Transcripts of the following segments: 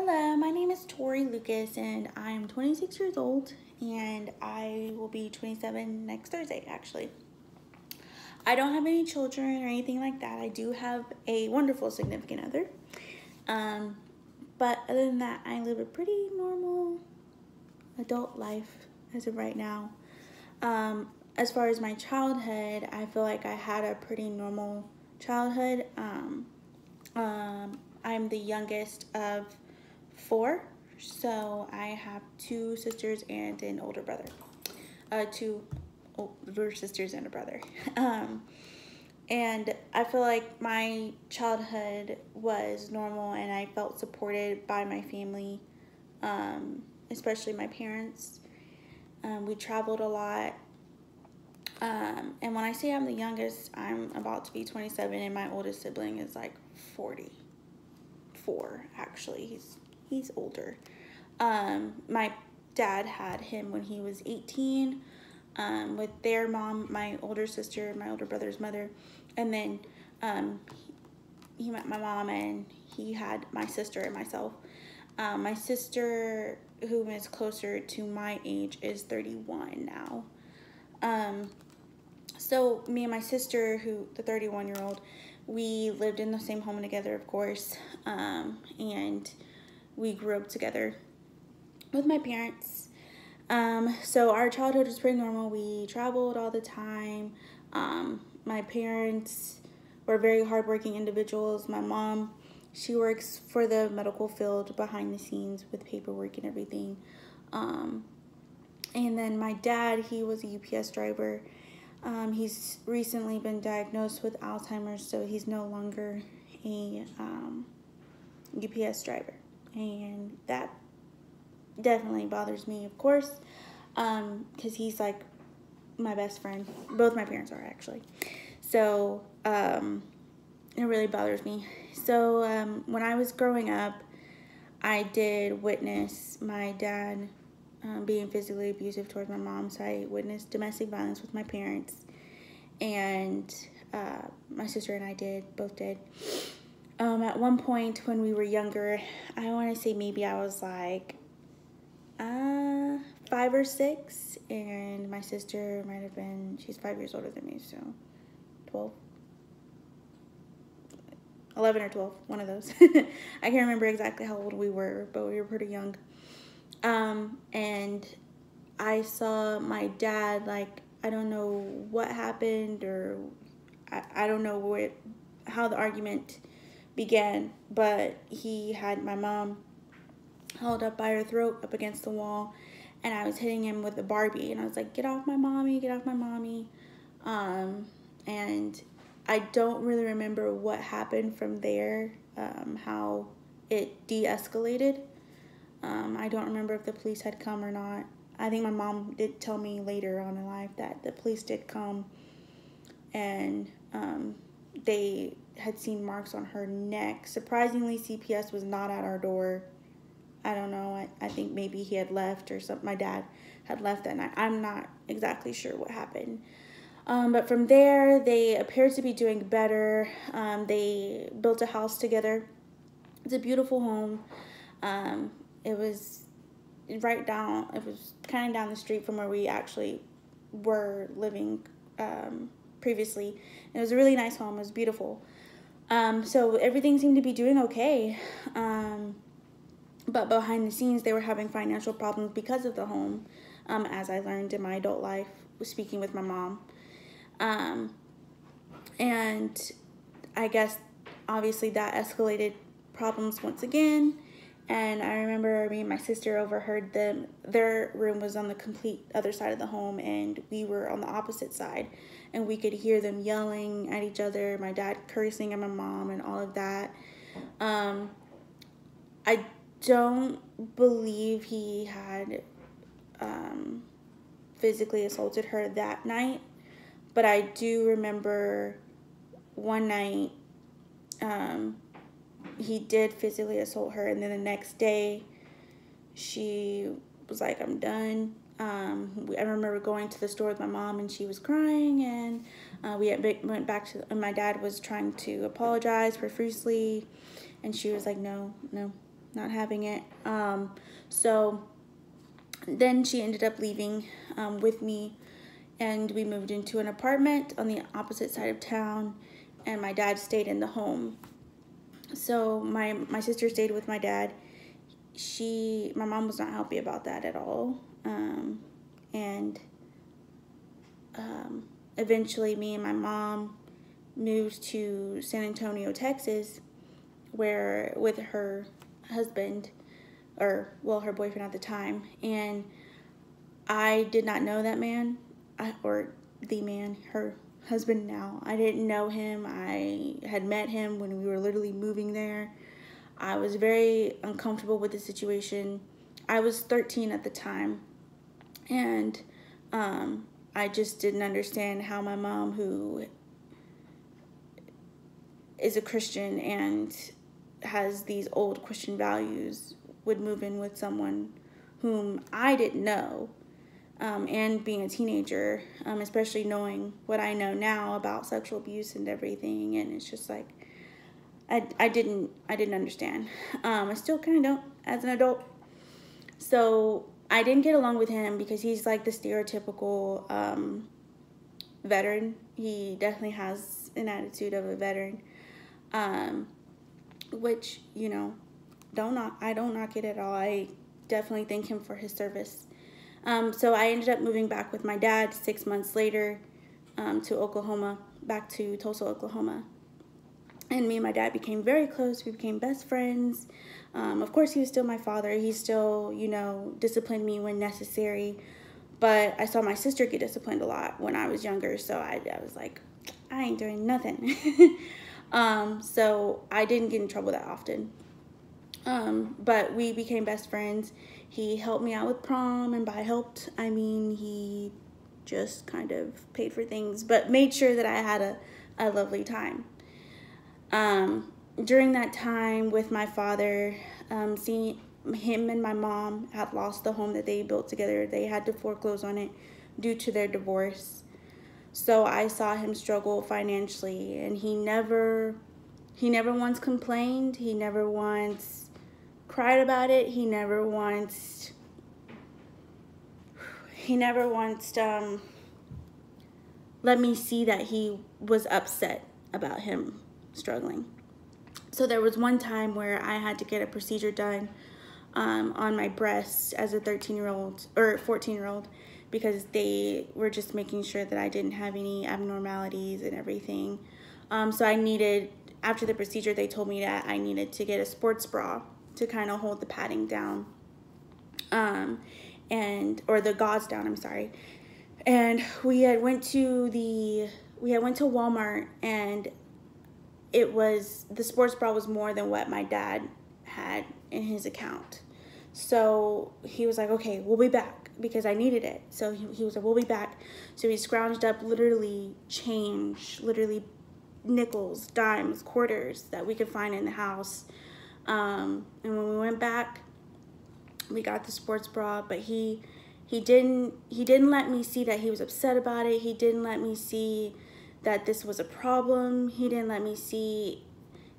Hello, my name is Tori Lucas and I'm 26 years old and I will be 27 next Thursday actually. I don't have any children or anything like that. I do have a wonderful significant other. Um, but other than that, I live a pretty normal adult life as of right now. As far as my childhood, I feel like I had a pretty normal childhood. I'm the youngest of four, so I have two sisters and an older brother. Two older sisters and a brother. And I feel like my childhood was normal and I felt supported by my family, especially my parents. We traveled a lot. And when I say I'm the youngest, I'm about to be 27 and my oldest sibling is like 44 actually. He's older. My dad had him when he was 18 with their mom, my older sister, my older brother's mother. And then he met my mom and he had my sister and myself. My sister, who is closer to my age, is 31 now. So me and my sister, the 31-year-old, we lived in the same home together, of course, and we grew up together with my parents. So our childhood was pretty normal. We traveled all the time. My parents were very hardworking individuals. My mom, she works for the medical field behind the scenes with paperwork and everything. And then my dad, he was a UPS driver. He's recently been diagnosed with Alzheimer's, so he's no longer a UPS driver. And that definitely bothers me, of course, because he's like my best friend. Both my parents are, actually. So it really bothers me. So when I was growing up, I did witness my dad being physically abusive towards my mom. So I witnessed domestic violence with my parents, and my sister and I both did. At one point when we were younger, I want to say maybe I was like 5 or 6, and my sister might have been, she's 5 years older than me, so 12, 11 or 12, one of those. I can't remember exactly how old we were, but we were pretty young. And I saw my dad, like, I don't know what happened, or I don't know how the argument began, but he had my mom held up by her throat up against the wall, and I was hitting him with a Barbie, and I was like, get off my mommy, get off my mommy. And I don't really remember what happened from there, how it de-escalated. I don't remember if the police had come or not. I think my mom did tell me later on in life that the police did come, and they had seen marks on her neck. Surprisingly, CPS was not at our door. I don't know. I think maybe he had left or something. My dad had left that night. I'm not exactly sure what happened. But from there, they appeared to be doing better. They built a house together. It's a beautiful home. It was kind of down the street from where we actually were living previously. And it was a really nice home. It was beautiful. So everything seemed to be doing okay. But behind the scenes, they were having financial problems because of the home, as I learned in my adult life, speaking with my mom. And I guess, obviously, that escalated problems once again. And I remember me and my sister overheard them. Their room was on the complete other side of the home, and we were on the opposite side. And we could hear them yelling at each other, my dad cursing at my mom, and all of that. I don't believe he had physically assaulted her that night, but I do remember one night he did physically assault her, and then the next day she was like, I'm done. I remember going to the store with my mom, and she was crying, and we went back to, and my dad was trying to apologize profusely, and she was like, no, not having it. So then she ended up leaving with me, and we moved into an apartment on the opposite side of town, and my dad stayed in the home. So my sister stayed with my dad. My mom was not happy about that at all. And eventually me and my mom moved to San Antonio, Texas, where with her husband, or well, her boyfriend at the time. And I did not know that man, or the man, her husband now. I didn't know him. I had met him when we were literally moving there. I was very uncomfortable with the situation. I was 13 at the time, and I just didn't understand how my mom, who is a Christian and has these old Christian values, would move in with someone whom I didn't know. And being a teenager, especially knowing what I know now about sexual abuse and everything, and it's just like I didn't understand. I still kind of don't as an adult. So I didn't get along with him because he's like the stereotypical veteran. He definitely has an attitude of a veteran, which, you know, I don't knock it at all. I definitely thank him for his service. So I ended up moving back with my dad 6 months later to Oklahoma, back to Tulsa, Oklahoma. And me and my dad became very close. We became best friends. Of course, he was still my father. He still, you know, disciplined me when necessary. But I saw my sister get disciplined a lot when I was younger. So I was like, I ain't doing nothing. So I didn't get in trouble that often. But we became best friends. He helped me out with prom, and by helped, I mean he just kind of paid for things, but made sure that I had a lovely time. During that time with my father, seeing him and my mom had lost the home that they built together. They had to foreclose on it due to their divorce. So I saw him struggle financially, and he never once complained. He never once cried about it. He never once let me see that he was upset about him struggling. So there was one time where I had to get a procedure done on my breast as a 13-year-old or 14-year-old, because they were just making sure that I didn't have any abnormalities and everything. So I needed, after the procedure, they told me that I needed to get a sports bra to kind of hold the padding down, or the gauze down, I'm sorry. And we went to Walmart, and the sports bra was more than what my dad had in his account. So he was like, okay, we'll be back, because I needed it. So he was like, we'll be back. So he scrounged up literally change, literally nickels, dimes, quarters that we could find in the house. And when we went back, we got the sports bra, but he didn't let me see that he was upset about it. He didn't let me see that this was a problem. He didn't let me see,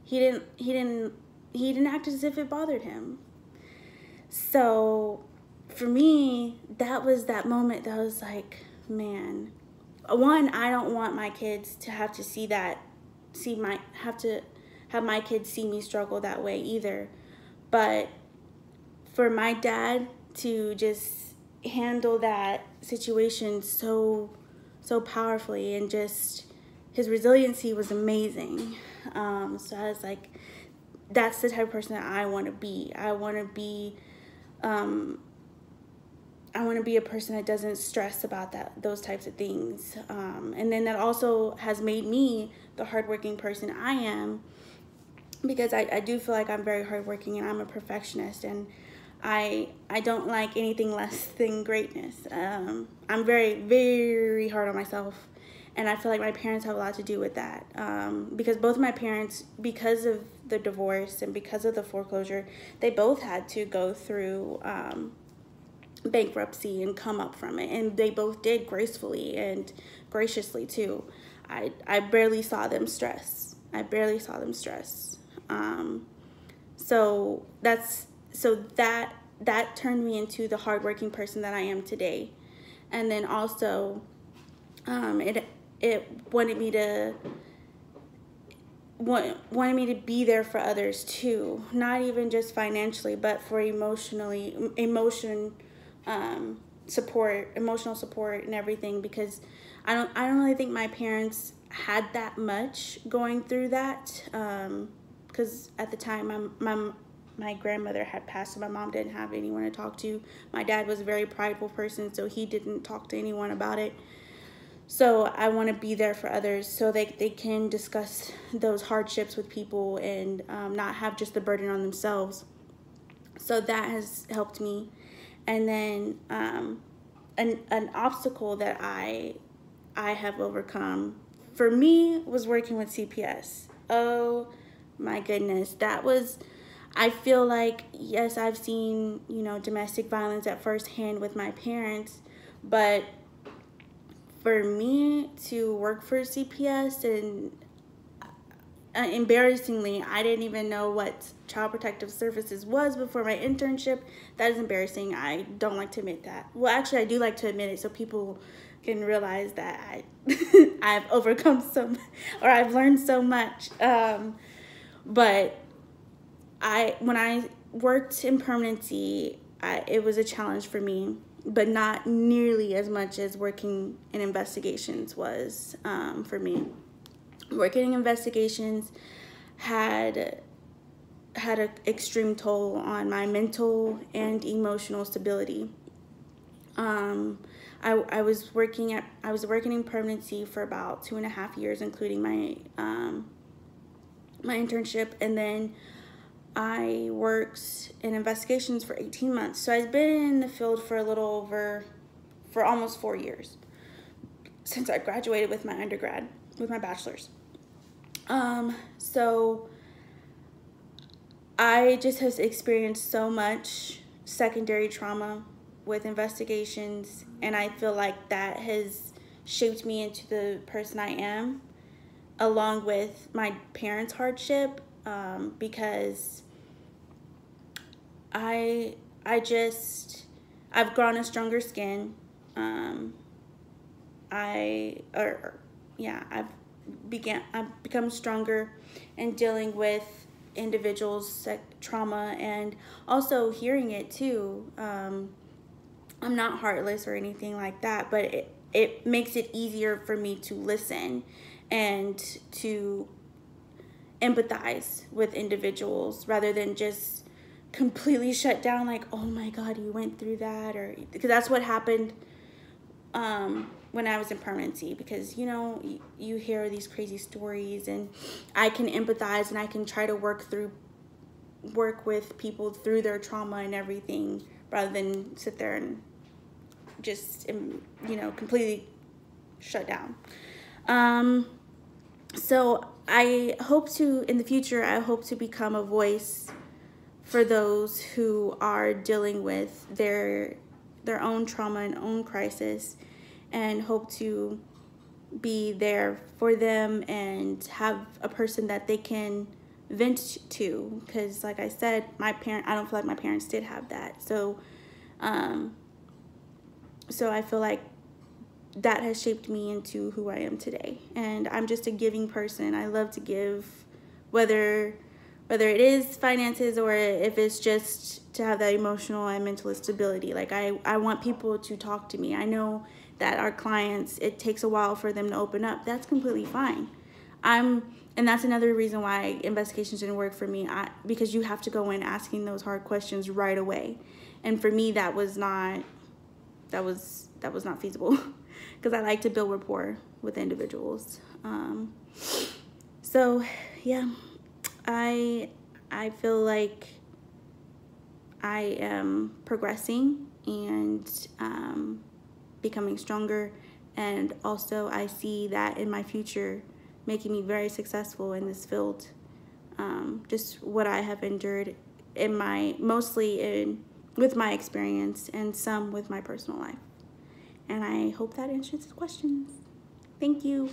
he didn't act as if it bothered him. So for me, that was that moment that was like, man, one, I don't want my kids to have to have my kids see me struggle that way either. But for my dad to just handle that situation so powerfully, and just his resiliency was amazing. So I was like, that's the type of person that I want to be. I want to be a person that doesn't stress about those types of things. And then that also has made me the hardworking person I am, because I do feel like I'm very hardworking, and I'm a perfectionist, and I don't like anything less than greatness. I'm very, very hard on myself, and I feel like my parents have a lot to do with that, because both of my parents, because of the divorce and because of the foreclosure, they both had to go through bankruptcy and come up from it, and they both did gracefully and graciously too. I barely saw them stress. So that's so that turned me into the hardworking person that I am today. And then also, it wanted me to be there for others too, not even just financially, but for emotional support and everything, because I don't really think my parents had that much going through that, because at the time my grandmother had passed, so my mom didn't have anyone to talk to. My dad was a very prideful person, so he didn't talk to anyone about it. So I want to be there for others so they can discuss those hardships with people and not have just the burden on themselves. So that has helped me. And then an obstacle that I have overcome for me was working with CPS. Oh my goodness, I feel like, yes, I've seen, domestic violence at firsthand with my parents, but for me to work for CPS, and embarrassingly, I didn't even know what Child Protective Services was before my internship. That is embarrassing. I don't like to admit that. Well, actually, I do like to admit it so people can realize that I've overcome or I've learned so much. But when I worked in permanency, it was a challenge for me, but not nearly as much as working in investigations was for me. Working in investigations had an extreme toll on my mental and emotional stability. I was working in permanency for about 2.5 years, including my internship, and then I worked in investigations for 18 months. So I've been in the field for almost 4 years since I graduated with my undergrad, with my bachelor's. So I just have experienced so much secondary trauma with investigations, and I feel like that has shaped me into the person I am, along with my parents' hardship, because I've grown a stronger skin. I've become stronger in dealing with individuals' trauma, and also hearing it too. I'm not heartless or anything like that, but it makes it easier for me to listen and to empathize with individuals rather than just completely shut down, like, oh my God, you went through that, or because that's what happened when I was in permanency, because you hear these crazy stories, and I can empathize and I can try to work with people through their trauma and everything, rather than sit there and just completely shut down. So in the future, I hope to become a voice for those who are dealing with their own trauma and own crisis, and hope to be there for them and have a person that they can vent to, because like I said, I don't feel like my parents did have that. So I feel like that has shaped me into who I am today, and I'm just a giving person. I love to give, whether it is finances or if it's just to have that emotional and mental stability. Like I want people to talk to me. I know that our clients, it takes a while for them to open up. That's completely fine. And that's another reason why investigations didn't work for me, because you have to go in asking those hard questions right away. And for me, that was not feasible because I like to build rapport with individuals. So yeah, I feel like I am progressing and becoming stronger, and also I see that in my future making me very successful in this field. Just what I have endured with my experience, and some with my personal life. And I hope that answers the questions. Thank you.